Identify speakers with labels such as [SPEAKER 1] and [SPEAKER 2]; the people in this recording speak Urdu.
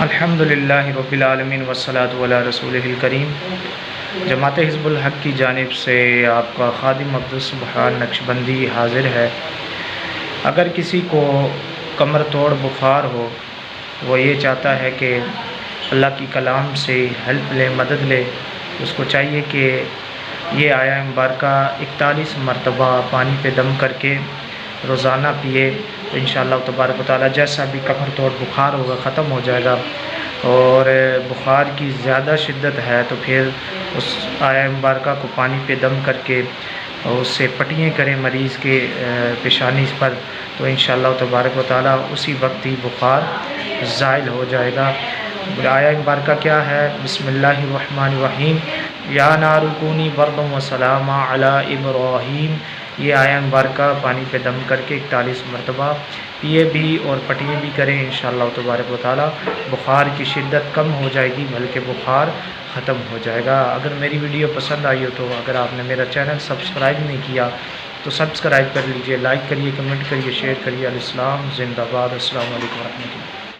[SPEAKER 1] الحمدللہ رب العالمین والصلاة علی رسولہ الکریم۔ جماعت حزب الحق کی جانب سے آپ کا خادم عبدالسبحان نقشبندی حاضر ہے۔ اگر کسی کو کمر توڑ بخار ہو، وہ یہ چاہتا ہے کہ اللہ کی کلام سے ہیلپ لے، مدد لے، اس کو چاہیے کہ یہ آیہ مبارکہ 41 مرتبہ پانی پہ دم کر کے روزانہ پیے تو انشاءاللہ تبارک و تعالیٰ جیسا بھی کمر توڑ بخار ہوگا ختم ہو جائے گا۔ اور بخار کی زیادہ شدت ہے تو پھر اس آیہ مبارکہ کو پانی پہ دم کر کے اور اس سے پٹیاں کریں مریض کے پیشانی پر، تو انشاءاللہ تبارک و تعالیٰ اسی وقت ہی بخار زائل ہو جائے گا۔ آیہ مبارکہ کیا ہے؟ بسم اللہ الرحمن الرحیم، یا نار کونی بردا وسلاما علی ابراہیم۔ یہ آیہ مبارکہ پانی پہ دم کر کے 41 مرتبہ پیے بھی اور پٹیاں بھی کریں، انشاءاللہ تبارک و تعالیٰ بخار کی شدت کم ہو جائے گی، بلکہ بخار ختم ہو جائے گا۔ اگر میری ویڈیو پسند آئی ہو تو اگر آپ نے میرا چینل سبسکرائب نہیں کیا تو سبسکرائب کر لیجئے، لائک کریے، کمنٹ کریے، شیئر کریے۔ الاسلام زندہ باد۔ السلام علیکم ورحمۃ اللہ۔